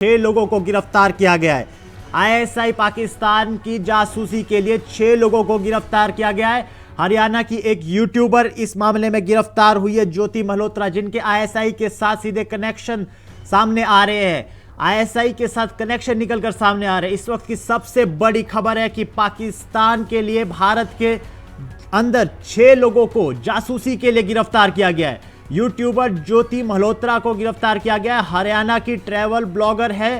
6 लोगों को गिरफ्तार किया गया है। आईएसआई पाकिस्तान की जासूसी के लिए 6 लोगों को गिरफ्तार किया गया है। हरियाणा की एक यूट्यूबर इस मामले में गिरफ्तार हुई है, ज्योति मल्होत्रा, जिनके आईएसआई के साथ सीधे कनेक्शन सामने आ रहे हैं। आईएसआई के साथ कनेक्शन निकलकर सामने आ रहे हैं। इस वक्त की सबसे बड़ी खबर है कि पाकिस्तान के लिए भारत के अंदर 6 लोगों को जासूसी के लिए गिरफ्तार किया गया है। यूट्यूबर ज्योति मल्होत्रा को गिरफ्तार किया गया है। हरियाणा की ट्रैवल ब्लॉगर है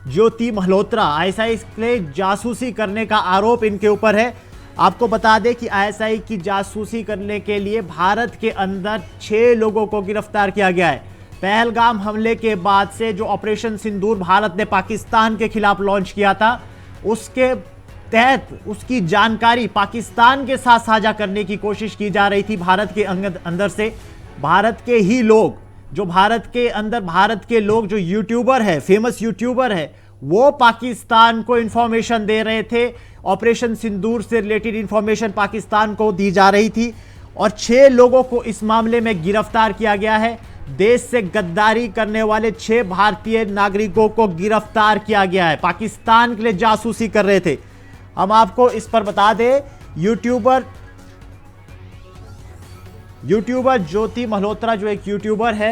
ज्योति मल्होत्रा। आईएसआई के जासूसी करने का आरोप इनके ऊपर है। आपको बता दें कि आईएसआई की जासूसी करने के लिए भारत के अंदर 6 लोगों को गिरफ्तार किया गया है। पहलगाम हमले के बाद से जो ऑपरेशन सिंदूर भारत ने पाकिस्तान के खिलाफ लॉन्च किया था, उसके तहत उसकी जानकारी पाकिस्तान के साथ साझा करने की कोशिश की जा रही थी भारत के अंदर से। भारत के ही लोग, जो भारत के अंदर भारत के लोग जो यूट्यूबर है, फेमस यूट्यूबर है, वो पाकिस्तान को इंफॉर्मेशन दे रहे थे। ऑपरेशन सिंदूर से रिलेटेड इंफॉर्मेशन पाकिस्तान को दी जा रही थी और 6 लोगों को इस मामले में गिरफ्तार किया गया है। देश से गद्दारी करने वाले 6 भारतीय नागरिकों को गिरफ्तार किया गया है। पाकिस्तान के लिए जासूसी कर रहे थे। हम आपको इस पर बता दें, यूट्यूबर ज्योति मल्होत्रा जो एक यूट्यूबर है,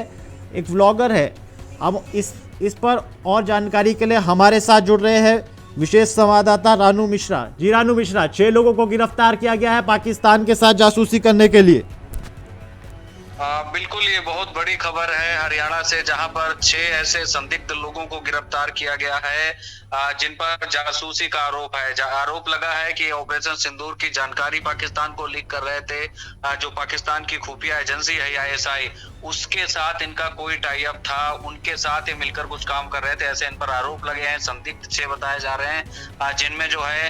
एक व्लॉगर है। अब इस पर और जानकारी के लिए हमारे साथ जुड़ रहे हैं विशेष संवाददाता रानू मिश्रा। जी रानू मिश्रा, 6 लोगों को गिरफ्तार किया गया है पाकिस्तान के साथ जासूसी करने के लिए। बिल्कुल, ये बहुत बड़ी खबर है हरियाणा से, जहां पर 6 ऐसे संदिग्ध लोगों को गिरफ्तार किया गया है जिन पर जासूसी का आरोप है। आरोप लगा है कि ऑपरेशन सिंदूर की जानकारी पाकिस्तान को लीक कर रहे थे। जो पाकिस्तान की खुफिया एजेंसी है आईएसआई, उसके साथ इनका कोई टाई अप था, उनके साथ ही मिलकर कुछ काम कर रहे थे, ऐसे इन पर आरोप लगे हैं। संदिग्ध 6 बताए जा रहे हैं, जिनमें जो है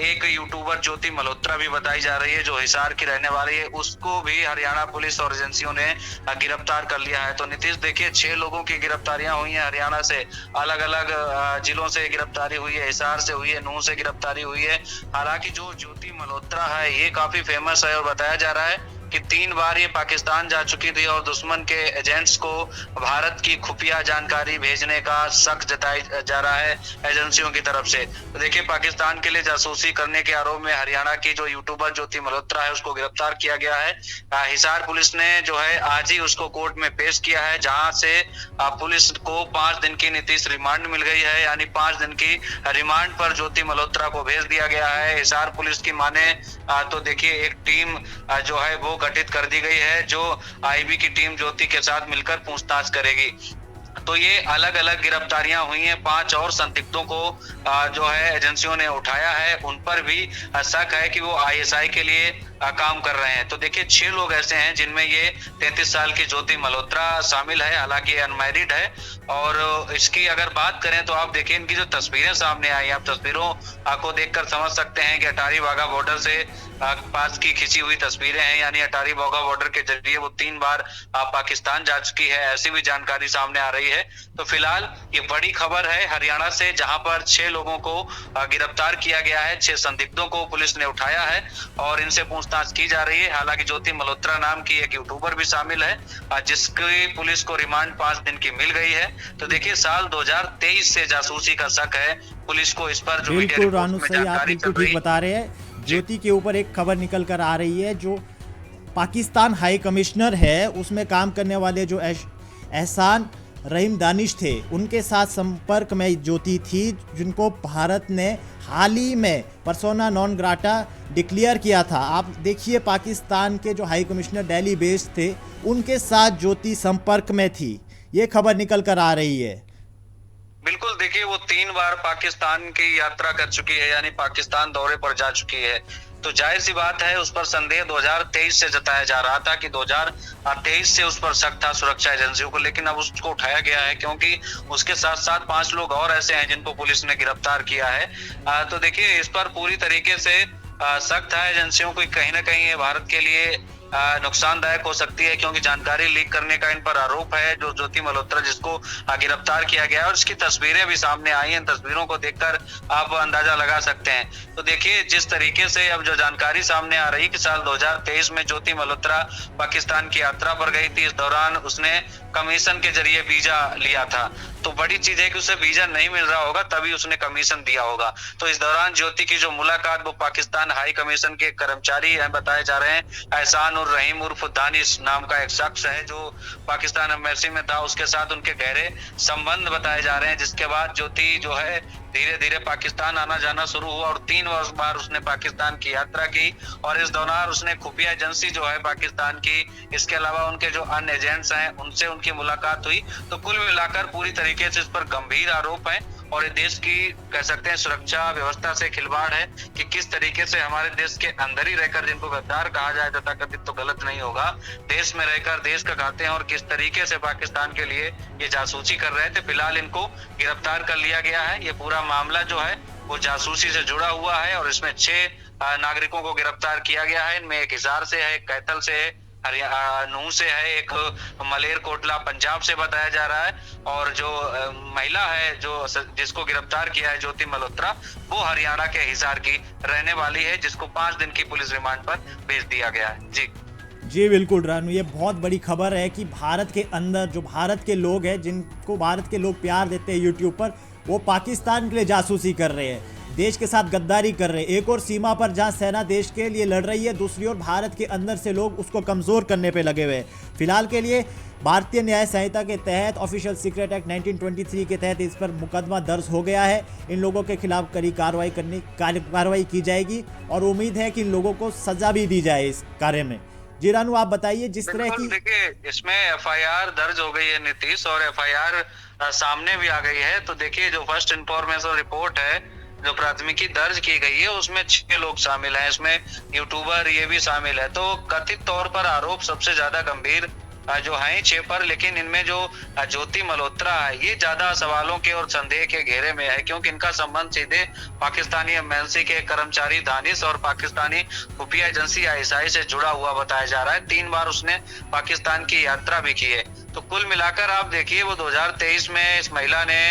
एक यूट्यूबर ज्योति मल्होत्रा भी बताई जा रही है, जो हिसार की रहने वाली है। उसको भी हरियाणा पुलिस और एजेंसियों ने गिरफ्तार कर लिया है। तो नीतीश, देखिए 6 लोगों की गिरफ्तारियां हुई हैं हरियाणा से। अलग अलग जिलों से गिरफ्तारी हुई है, हिसार से हुई है, नूंह से गिरफ्तारी हुई है। हालांकि जो ज्योति मल्होत्रा है, ये काफी फेमस है और बताया जा रहा है कि 3 बार ये पाकिस्तान जा चुकी थी और दुश्मन के एजेंट्स को भारत की खुफिया जानकारी भेजने का शक जताया जा रहा है एजेंसियों की तरफ से। तो देखिए, पाकिस्तान के लिए जासूसी करने के आरोप में हरियाणा की जो यूट्यूबर ज्योति मल्होत्रा है, उसको गिरफ्तार किया गया है। हिसार पुलिस ने जो है आज ही उसको कोर्ट में पेश किया है, जहां से पुलिस को 5 दिन की नीतीश रिमांड मिल गई है। यानी 5 दिन की रिमांड पर ज्योति मल्होत्रा को भेज दिया गया है। हिसार पुलिस की माने तो देखिए, एक टीम जो है वो गठित कर दी गई है, जो आईबी की टीम ज्योति के साथ मिलकर पूछताछ करेगी। तो ये अलग अलग गिरफ्तारियां हुई हैं। 5 और संदिग्धों को जो है एजेंसियों ने उठाया है। उन पर भी शक है कि वो आईएसआई के लिए काम कर रहे हैं। तो देखिए, 6 लोग ऐसे हैं जिनमें ये 33 साल की ज्योति मल्होत्रा शामिल है। हालांकि अनमैरिड है। और इसकी अगर बात करें तो आप देखिए, इनकी जो तस्वीरें सामने आई, आप तस्वीरों को देखकर समझ सकते हैं कि अटारी वाघा बॉर्डर से पास की खिंची हुई तस्वीरें हैं। यानी अटारी वाघा बॉर्डर के जरिए वो 3 बार पाकिस्तान जा चुकी है, ऐसी भी जानकारी सामने आ रही है। तो फिलहाल ये बड़ी खबर है हरियाणा से, जहां पर 6 लोगों को गिरफ्तार किया गया है। 6 संदिग्धों को पुलिस ने उठाया है और इनसे पूछताछ की जा रही है। हालांकि ज्योति मल्होत्रा नाम की एक यूट्यूबर भी शामिल है, जिसकी पुलिस को रिमांड 5 दिन की मिल गई है। तो देखिए, साल 2023 से जासूसी का शक है पुलिस को इस पर। जो बिल्कुल रानू, सही, आप बिल्कुल ठीक बता रहे हैं। ज्योति के ऊपर एक खबर निकल कर आ रही है, जो पाकिस्तान हाई कमिश्नर है, उसमें काम करने वाले जो एहसान रहीम दानिश थे, उनके साथ संपर्क में ज्योति थी, जिनको भारत ने हाल ही में पर्सोना नॉन ग्राटा डिक्लेयर किया था। आप देखिए, पाकिस्तान के जो हाई कमिश्नर दिल्ली बेस्ड थे, उनके साथ ज्योति संपर्क में थी। ये खबर निकल कर आ रही है। बिल्कुल, देखिए वो 3 बार पाकिस्तान की यात्रा कर चुकी है, यानी पाकिस्तान दौरे पर जा चुकी है। तो जाहिर सी बात है, उस पर संदेह 2023 से जताया जा रहा था कि 2023 से उस पर शक था सुरक्षा एजेंसियों को, लेकिन अब उसको उठाया गया है क्योंकि उसके साथ साथ 5 लोग और ऐसे हैं जिनको पुलिस ने गिरफ्तार किया है। तो देखिए, इस पर पूरी तरीके से शक था एजेंसियों को, कहीं ना कहीं ये भारत के लिए नुकसानदायक हो सकती है, क्योंकि जानकारी लीक करने का इन पर आरोप है। जो ज्योति मल्होत्रा जिसको गिरफ्तार किया गया है और इसकी तस्वीरें भी सामने आई हैं, तस्वीरों को देखकर आप अंदाजा लगा सकते हैं। तो देखिए जिस तरीके से अब जो जानकारी सामने आ रही कि साल 2023 में ज्योति मल्होत्रा पाकिस्तान की यात्रा पर गई थी। इस दौरान उसने कमीशन के जरिए वीजा लिया था। तो बड़ी चीज है कि उसे वीजा नहीं मिल रहा होगा, तभी उसने कमीशन दिया होगा। तो इस दौरान ज्योति की जो मुलाकात वो पाकिस्तान हाई कमीशन के कर्मचारी हैं बताए जा रहे हैं, एहसान उर रहीम उर्फ दानिश नाम का एक शख्स है जो पाकिस्तान एम्बेसी में था, उसके साथ उनके गहरे संबंध बताए जा रहे हैं। जिसके बाद ज्योति जो है धीरे धीरे पाकिस्तान आना जाना शुरू हुआ और 3 बार उसने पाकिस्तान की यात्रा की। और इस दौरान उसने खुफिया एजेंसी जो है पाकिस्तान की, इसके अलावा उनके जो अन्य एजेंट्स हैं उनसे उनकी मुलाकात हुई। तो कुल मिलाकर पूरी तरीके से इस पर गंभीर आरोप है और ये देश की कह सकते हैं सुरक्षा व्यवस्था से खिलवाड़ है कि किस तरीके से हमारे देश के अंदर ही रहकर, जिनको गद्दार कहा जाए तथा कथित तो गलत नहीं होगा, देश में रहकर देश का खाते हैं और किस तरीके से पाकिस्तान के लिए ये जासूसी कर रहे थे। फिलहाल इनको गिरफ्तार कर लिया गया है। ये पूरा मामला जो है वो जासूसी से जुड़ा हुआ है और इसमें 6 नागरिकों को गिरफ्तार किया गया है। इनमें एक हिसार से है, एक कैथल से है, नूह से है, एक मलेर कोटला पंजाब से बताया जा रहा है। और जो महिला है जो जिसको गिरफ्तार किया है ज्योति मल्होत्रा, वो हरियाणा के हिसार की रहने वाली है, जिसको 5 दिन की पुलिस रिमांड पर भेज दिया गया है। जी बिल्कुल रानू, ये बहुत बड़ी खबर है कि भारत के अंदर जो भारत के लोग हैं, जिनको भारत के लोग प्यार देते हैं यूट्यूब पर, वो पाकिस्तान के लिए जासूसी कर रहे हैं, देश के साथ गद्दारी कर रहे हैं। एक और सीमा पर जहां सेना देश के लिए लड़ रही है, दूसरी ओर भारत के अंदर से लोग उसको कमज़ोर करने पे लगे हुए हैं। फिलहाल के लिए भारतीय न्याय संहिता के तहत ऑफिशियल सीक्रेट एक्ट 1923 के तहत इस पर मुकदमा दर्ज हो गया है। इन लोगों के खिलाफ कड़ी कार्रवाई की जाएगी और उम्मीद है कि इन लोगों को सजा भी दी जाए इस कार्य में। जी रानू, आप बताइए जिस तरह की। देखिए इसमें एफआईआर दर्ज हो गई है नीतीश, और एफआईआर सामने भी आ गई है। तो देखिए जो फर्स्ट इंफॉर्मेशन रिपोर्ट है, जो प्राथमिकी दर्ज की गई है, उसमें 6 लोग शामिल हैं, इसमें यूट्यूबर ये भी शामिल है। तो कथित तौर पर आरोप सबसे ज्यादा गंभीर जो है 6 पर, लेकिन इनमें जो ज्योति मल्होत्रा है ये ज्यादा सवालों के और संदेह के घेरे में है, क्योंकि इनका संबंध सीधे पाकिस्तानी एम्बेसी के कर्मचारी दानिश और पाकिस्तानी खुफिया एजेंसी आईएसआई से जुड़ा हुआ बताया जा रहा है। 3 बार उसने पाकिस्तान की यात्रा भी की है। तो कुल मिलाकर आप देखिए वो 2023 में इस महिला ने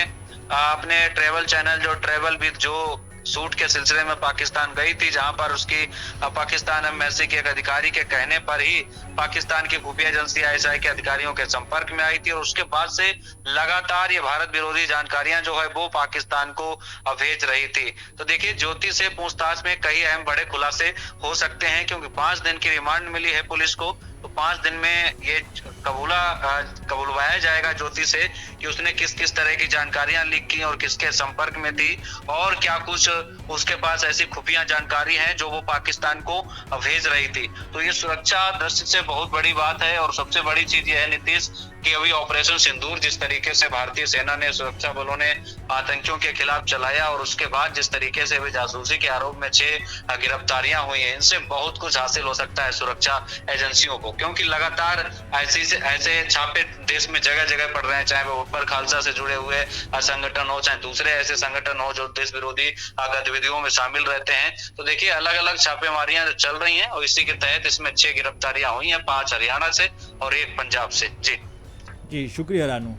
अपने ट्रेवल चैनल जो ट्रेवल विद जो शूट के सिलसिले में पाकिस्तान गई थी, जहां पर उसकी पाकिस्तान एम्बेसी के एक अधिकारी के कहने पर ही पाकिस्तान की खुफिया एजेंसी आईएसआई के अधिकारियों के संपर्क में आई थी। और उसके बाद से लगातार ये भारत विरोधी जानकारियां जो है वो पाकिस्तान को भेज रही थी। तो देखिए ज्योति से पूछताछ में कई अहम बड़े खुलासे हो सकते हैं, क्योंकि 5 दिन की रिमांड मिली है पुलिस को। तो 5 दिन में ये कबूलवाया जाएगा ज्योति से कि उसने किस किस तरह की जानकारियां लीक की और किसके संपर्क में थी, और क्या कुछ उसके पास ऐसी खुफिया जानकारी है जो वो पाकिस्तान को भेज रही थी। तो ये सुरक्षा दृष्टि से बहुत बड़ी बात है। और सबसे बड़ी चीज ये है नीतीश कि अभी ऑपरेशन सिंदूर जिस तरीके से भारतीय सेना ने, सुरक्षा बलों ने आतंकियों के खिलाफ चलाया, और उसके बाद जिस तरीके से जासूसी के आरोप में 6 गिरफ्तारियां हुई हैं, इनसे बहुत कुछ हासिल हो सकता है सुरक्षा एजेंसियों को, क्योंकि लगातार ऐसे छापे देश में जगह जगह पड़ रहे हैं, चाहे वो ऊपर खालसा से जुड़े हुए संगठन हो, चाहे दूसरे ऐसे संगठन हो जो देश विरोधी गतिविधियों में शामिल रहते हैं। तो देखिए अलग अलग छापेमारियां चल रही हैं और इसी के तहत इसमें 6 गिरफ्तारियां हुई हैं, 5 हरियाणा से और 1 पंजाब से। जी शुक्रिया रानू।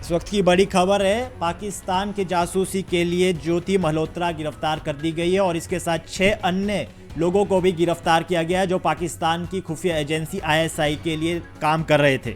इस वक्त की बड़ी खबर है, पाकिस्तान के जासूसी के लिए ज्योति मल्होत्रा गिरफ्तार कर दी गई है और इसके साथ 6 अन्य लोगों को भी गिरफ्तार किया गया है जो पाकिस्तान की खुफिया एजेंसी आईएसआई के लिए काम कर रहे थे।